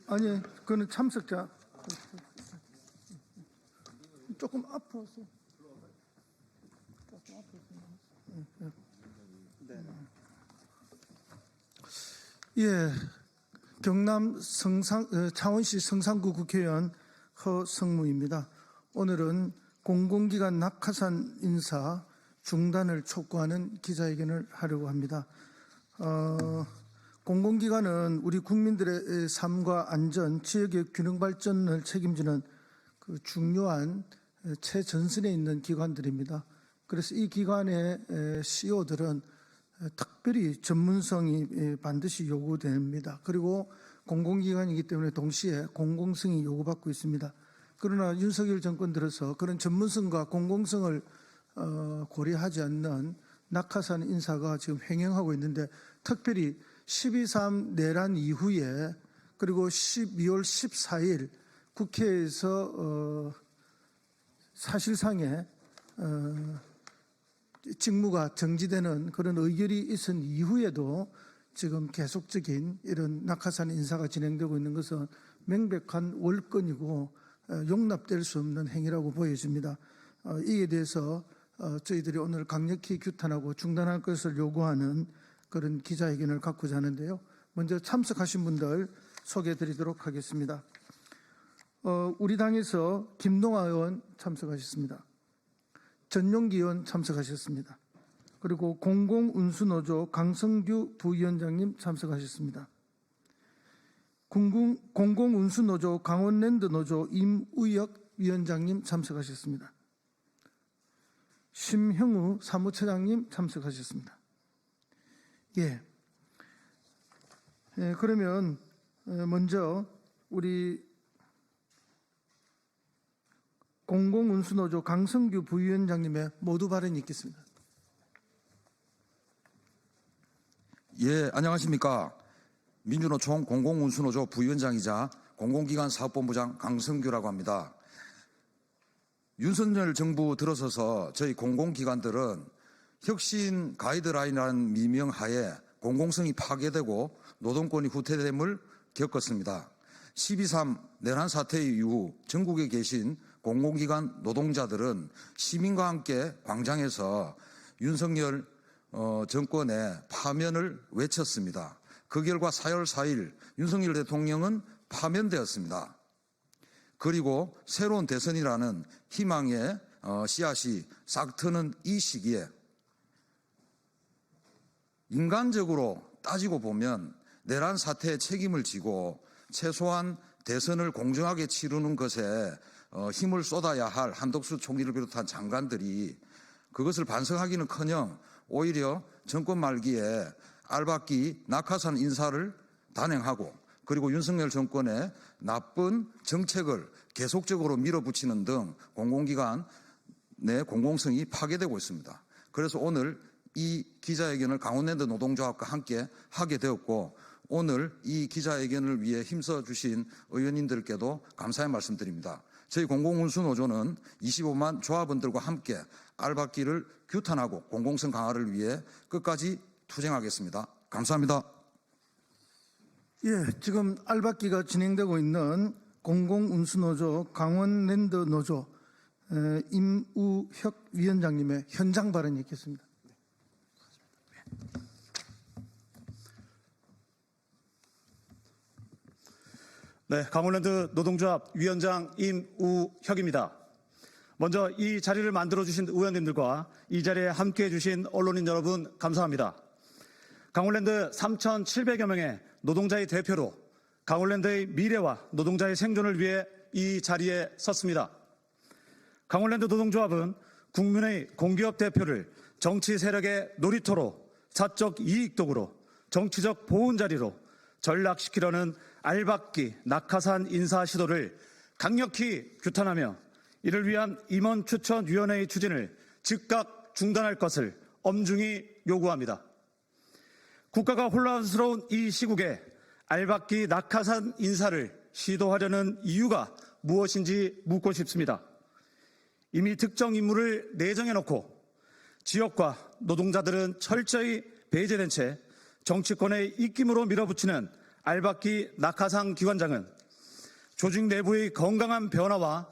아니, 그는 참석자. 조금 앞으로. 예, 경남 창원시 성산구 국회의원 허성무입니다. 오늘은 공공기관 낙하산 인사 중단을 촉구하는 기자회견을 하려고 합니다. 공공기관은 우리 국민들의 삶과 안전, 지역의 균형 발전을 책임지는 그 중요한 최전선에 있는 기관들입니다. 그래서 이 기관의 CEO들은 특별히 전문성이 반드시 요구됩니다. 그리고 공공기관이기 때문에 동시에 공공성이 요구받고 있습니다. 그러나 윤석열 정권 들어서 그런 전문성과 공공성을 고려하지 않는 낙하산 인사가 지금 횡행하고 있는데, 특별히 12.3 내란 이후에 그리고 12월 14일 국회에서 사실상의 직무가 정지되는 그런 의결이 있은 이후에도 지금 계속적인 이런 낙하산 인사가 진행되고 있는 것은 명백한 월권이고 용납될 수 없는 행위라고 보여집니다. 이에 대해서 저희들이 오늘 강력히 규탄하고 중단할 것을 요구하는 그런 기자회견을 갖고자 하는데요. 먼저 참석하신 분들 소개해 드리도록 하겠습니다. 우리 당에서 김동아 의원 참석하셨습니다. 전용기 의원 참석하셨습니다. 그리고 공공운수노조 강성규 부위원장님 참석하셨습니다. 공공운수노조 강원랜드노조 임우혁 위원장님 참석하셨습니다. 심형우 사무처장님 참석하셨습니다. 그러면 먼저 우리 공공운수노조 강성규 부위원장님의 모두 발언이 있겠습니다. 예, 안녕하십니까. 민주노총 공공운수노조 부위원장이자 공공기관 사업본부장 강성규라고 합니다. 윤석열 정부 들어서서 저희 공공기관들은 혁신 가이드라인이라는 미명하에 공공성이 파괴되고 노동권이 후퇴됨을 겪었습니다. 12.3 내란 사태 이후 전국에 계신 공공기관 노동자들은 시민과 함께 광장에서 윤석열 정권의 파면을 외쳤습니다. 그 결과 4월 4일 윤석열 대통령은 파면되었습니다. 그리고 새로운 대선이라는 희망의 씨앗이 싹트는 이 시기에 인간적으로 따지고 보면 내란 사태의 책임을 지고 최소한 대선을 공정하게 치르는 것에 힘을 쏟아야 할 한덕수 총리를 비롯한 장관들이 그것을 반성하기는커녕 오히려 정권 말기에 알박기 낙하산 인사를 단행하고 그리고 윤석열 정권의 나쁜 정책을 계속적으로 밀어붙이는 등 공공기관 내 공공성이 파괴되고 있습니다. 그래서 오늘 이 기자회견을 강원랜드 노동조합과 함께 하게 되었고, 오늘 이 기자회견을 위해 힘써주신 의원님들께도 감사의 말씀드립니다. 저희 공공운수노조는 25만 조합원들과 함께 알박기를 규탄하고 공공성 강화를 위해 끝까지 투쟁하겠습니다. 감사합니다. 예, 지금 알박기가 진행되고 있는 공공운수노조 강원랜드노조 임우혁 위원장님의 현장 발언이 있겠습니다. 네, 강원랜드 노동조합 위원장 임우혁입니다. 먼저 이 자리를 만들어주신 의원님들과 이 자리에 함께해 주신 언론인 여러분 감사합니다. 강원랜드 3,700여 명의 노동자의 대표로 강원랜드의 미래와 노동자의 생존을 위해 이 자리에 섰습니다. 강원랜드 노동조합은 국민의 공기업 대표를 정치 세력의 놀이터로, 사적 이익독으로, 정치적 보훈자리로 전락시키려는 알박기 낙하산 인사 시도를 강력히 규탄하며 이를 위한 임원추천위원회의 추진을 즉각 중단할 것을 엄중히 요구합니다. 국가가 혼란스러운 이 시국에 알박기 낙하산 인사를 시도하려는 이유가 무엇인지 묻고 싶습니다. 이미 특정 인물을 내정해놓고 지역과 노동자들은 철저히 배제된 채 정치권의 입김으로 밀어붙이는 알박기 낙하산 기관장은 조직 내부의 건강한 변화와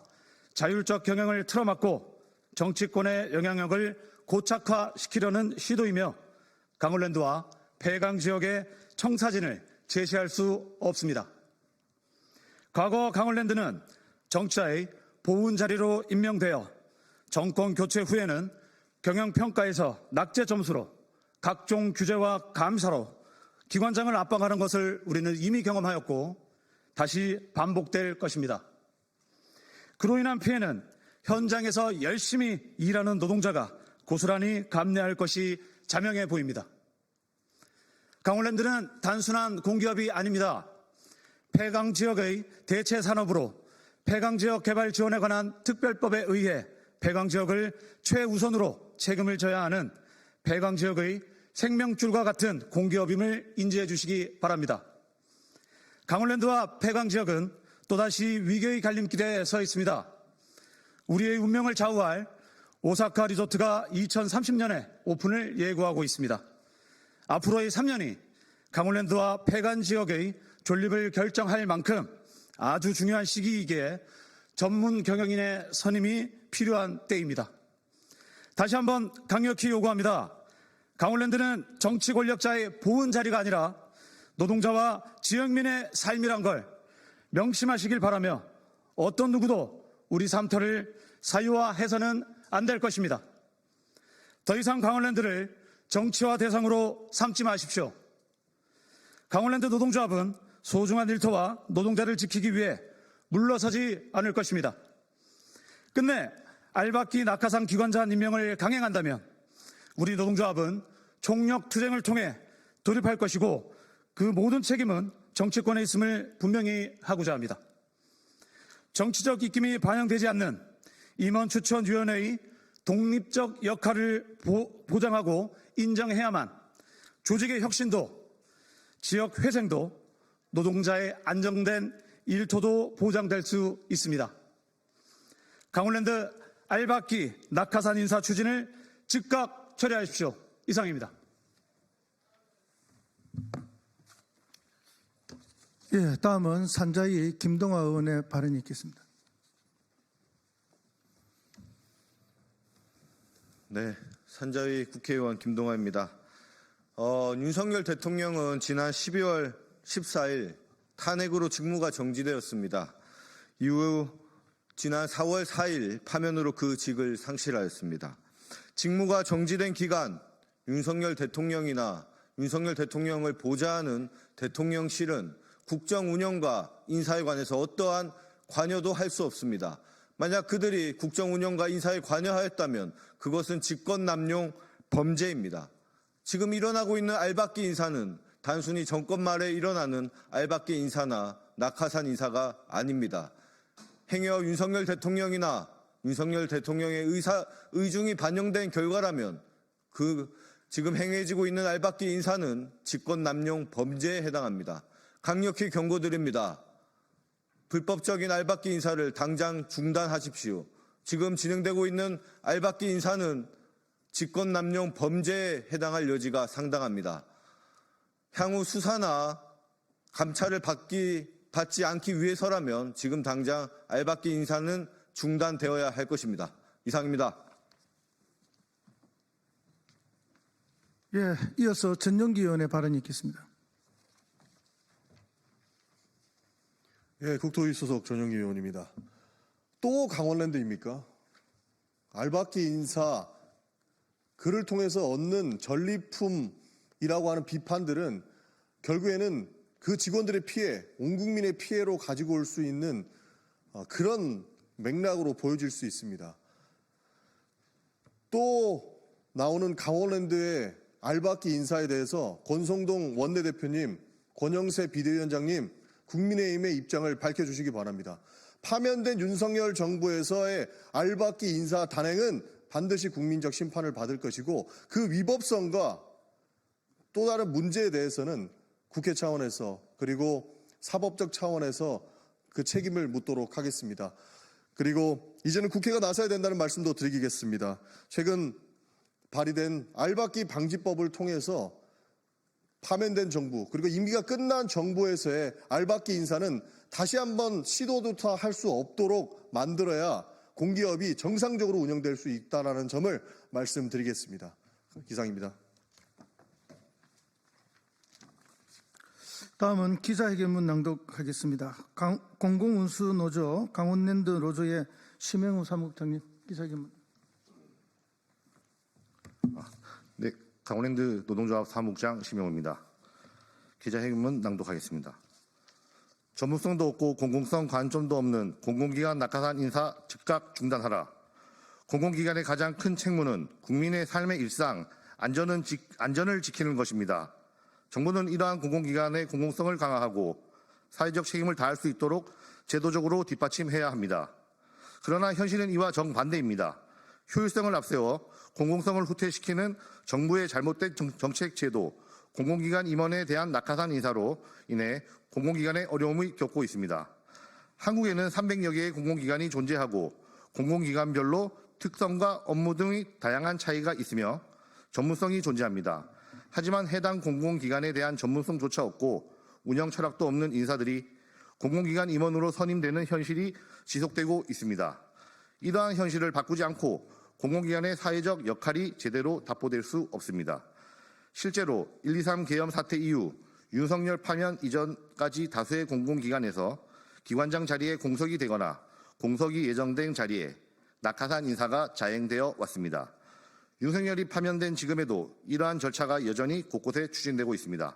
자율적 경영을 틀어막고 정치권의 영향력을 고착화시키려는 시도이며 강원랜드와 폐강 지역의 청사진을 제시할 수 없습니다. 과거 강원랜드는 정치자의 보훈 자리로 임명되어 정권 교체 후에는 경영평가에서 낙제 점수로 각종 규제와 감사로 기관장을 압박하는 것을 우리는 이미 경험하였고 다시 반복될 것입니다. 그로 인한 피해는 현장에서 열심히 일하는 노동자가 고스란히 감내할 것이 자명해 보입니다. 강원랜드는 단순한 공기업이 아닙니다. 폐강 지역의 대체 산업으로 폐강 지역 개발 지원에 관한 특별법에 의해 폐강 지역을 최우선으로 책임을 져야 하는 폐강 지역의 생명줄과 같은 공기업임을 인지해 주시기 바랍니다. 강원랜드와 폐강 지역은 또다시 위기의 갈림길에 서 있습니다. 우리의 운명을 좌우할 오사카 리조트가 2030년에 오픈을 예고하고 있습니다. 앞으로의 3년이 강원랜드와 폐강 지역의 존립을 결정할 만큼 아주 중요한 시기이기에 전문 경영인의 선임이 필요한 때입니다. 다시 한번 강력히 요구합니다. 강원랜드는 정치 권력자의 보은 자리가 아니라 노동자와 지역민의 삶이란 걸 명심하시길 바라며 어떤 누구도 우리 삶터를 사유화해서는 안 될 것입니다. 더 이상 강원랜드를 정치화 대상으로 삼지 마십시오. 강원랜드 노동조합은 소중한 일터와 노동자를 지키기 위해 물러서지 않을 것입니다. 끝내 알박기 낙하산 기관장 임명을 강행한다면 우리 노동조합은 총력 투쟁을 통해 돌입할 것이고 그 모든 책임은 정치권에 있음을 분명히 하고자 합니다. 정치적 입김이 반영되지 않는 임원추천위원회의 독립적 역할을 보장하고 인정해야만 조직의 혁신도 지역 회생도 노동자의 안정된 일터도 보장될 수 있습니다. 강원랜드 알박기 낙하산 인사 추진을 즉각 처리하십시오. 이상입니다. 예, 다음은 산자위 김동아 의원의 발언이 있겠습니다. 네, 산자위 국회의원 김동아입니다. 윤석열 대통령은 지난 12월 14일 탄핵으로 직무가 정지되었습니다. 이후 지난 4월 4일 파면으로 그 직을 상실하였습니다. 직무가 정지된 기간 윤석열 대통령이나 윤석열 대통령을 보좌하는 대통령실은 국정 운영과 인사에 관해서 어떠한 관여도 할 수 없습니다. 만약 그들이 국정 운영과 인사에 관여하였다면 그것은 직권남용 범죄입니다. 지금 일어나고 있는 알박기 인사는 단순히 정권 말에 일어나는 알박기 인사나 낙하산 인사가 아닙니다. 행여 윤석열 대통령이나 윤석열 대통령의 의중이 반영된 결과라면 지금 행해지고 있는 알박기 인사는 직권남용 범죄에 해당합니다. 강력히 경고드립니다. 불법적인 알박기 인사를 당장 중단하십시오. 지금 진행되고 있는 알박기 인사는 직권남용 범죄에 해당할 여지가 상당합니다. 향후 수사나 감찰을 받지 않기 위해서라면 지금 당장 알박기 인사는 중단되어야 할 것입니다. 이상입니다. 예, 이어서 전용기 의원의 발언이 있겠습니다. 예, 국토위 소속 전용기 의원입니다. 또 강원랜드입니까? 알박기 인사, 그를 통해서 얻는 전리품이라고 하는 비판들은 결국에는 그 직원들의 피해, 온 국민의 피해로 가지고 올 수 있는 그런 맥락으로 보여질 수 있습니다. 또 나오는 강원랜드의 알박기 인사에 대해서 권성동 원내대표님, 권영세 비대위원장님, 국민의힘의 입장을 밝혀주시기 바랍니다. 파면된 윤석열 정부에서의 알박기 인사 단행은 반드시 국민적 심판을 받을 것이고 그 위법성과 또 다른 문제에 대해서는 국회 차원에서 그리고 사법적 차원에서 그 책임을 묻도록 하겠습니다. 그리고 이제는 국회가 나서야 된다는 말씀도 드리겠습니다. 최근 발의된 알박기 방지법을 통해서 파면된 정부 그리고 임기가 끝난 정부에서의 알박기 인사는 다시 한번 시도조차 할 수 없도록 만들어야 공기업이 정상적으로 운영될 수 있다는 점을 말씀드리겠습니다. 이상입니다. 다음은 기자회견문 낭독하겠습니다. 공공운수노조 강원랜드 노조의 심영우 사무국장님 기자회견문. 네, 강원랜드 노동조합 사무국장 심영우입니다. 기자회견문 낭독하겠습니다. 전문성도 없고 공공성 관점도 없는 공공기관 낙하산 인사 즉각 중단하라. 공공기관의 가장 큰 책무는 국민의 삶의 일상, 안전을 지키는 것입니다. 정부는 이러한 공공기관의 공공성을 강화하고 사회적 책임을 다할 수 있도록 제도적으로 뒷받침해야 합니다. 그러나 현실은 이와 정반대입니다. 효율성을 앞세워 공공성을 후퇴시키는 정부의 잘못된 정책 제도, 공공기관 임원에 대한 낙하산 인사로 인해 공공기관의 어려움을 겪고 있습니다. 한국에는 300여 개의 공공기관이 존재하고 공공기관별로 특성과 업무 등의 다양한 차이가 있으며 전문성이 존재합니다. 하지만 해당 공공기관에 대한 전문성조차 없고 운영 철학도 없는 인사들이 공공기관 임원으로 선임되는 현실이 지속되고 있습니다. 이러한 현실을 바꾸지 않고 공공기관의 사회적 역할이 제대로 답보될 수 없습니다. 실제로 123 계엄 사태 이후 윤석열 파면 이전까지 다수의 공공기관에서 기관장 자리에 공석이 되거나 공석이 예정된 자리에 낙하산 인사가 자행되어 왔습니다. 윤석열이 파면된 지금에도 이러한 절차가 여전히 곳곳에 추진되고 있습니다.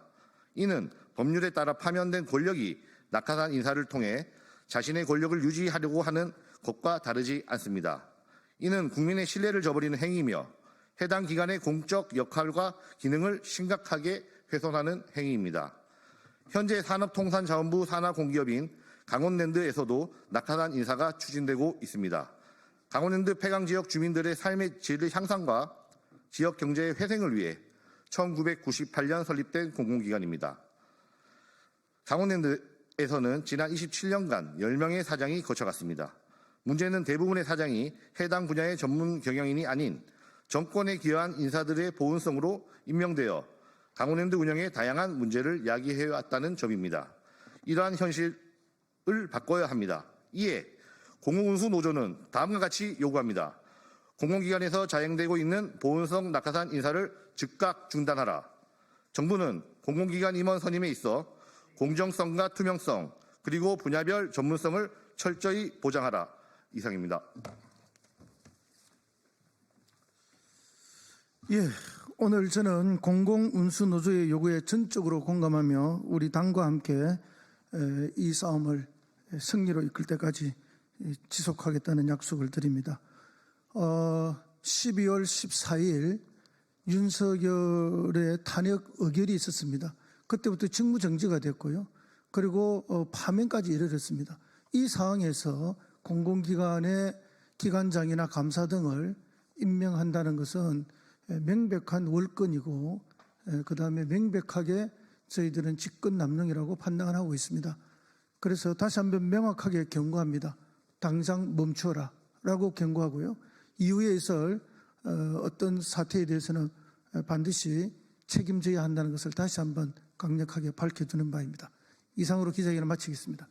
이는 법률에 따라 파면된 권력이 낙하산 인사를 통해 자신의 권력을 유지하려고 하는 것과 다르지 않습니다. 이는 국민의 신뢰를 저버리는 행위이며 해당 기관의 공적 역할과 기능을 심각하게 훼손하는 행위입니다. 현재 산업통상자원부 산하공기업인 강원랜드에서도 낙하산 인사가 추진되고 있습니다. 강원랜드 폐강지역 주민들의 삶의 질의 향상과 지역 경제의 회생을 위해 1998년 설립된 공공기관입니다. 강원랜드에서는 지난 27년간 10명의 사장이 거쳐갔습니다. 문제는 대부분의 사장이 해당 분야의 전문 경영인이 아닌 정권에 기여한 인사들의 보온성으로 임명되어 강원랜드 운영에 다양한 문제를 야기해왔다는 점입니다. 이러한 현실을 바꿔야 합니다. 이에 공공운수노조는 다음과 같이 요구합니다. 공공기관에서 자행되고 있는 보온성 낙하산 인사를 즉각 중단하라. 정부는 공공기관 임원 선임에 있어 공정성과 투명성 그리고 분야별 전문성을 철저히 보장하라. 이상입니다. 예, 오늘 저는 공공운수노조의 요구에 전적으로 공감하며 우리 당과 함께 이 싸움을 승리로 이끌 때까지 지속하겠다는 약속을 드립니다. 12월 14일 윤석열의 탄핵 의결이 있었습니다. 그때부터 직무정지가 됐고요. 그리고 파면까지 이르렀습니다. 이 상황에서 공공기관의 기관장이나 감사 등을 임명한다는 것은 명백한 월권이고 그다음에 명백하게 저희들은 직권남용이라고 판단을 하고 있습니다. 그래서 다시 한번 명확하게 경고합니다. 당장 멈춰라 라고 경고하고요. 이후에 있을 어떤 사태에 대해서는 반드시 책임져야 한다는 것을 다시 한번 강력하게 밝혀두는 바입니다. 이상으로 기자회견을 마치겠습니다.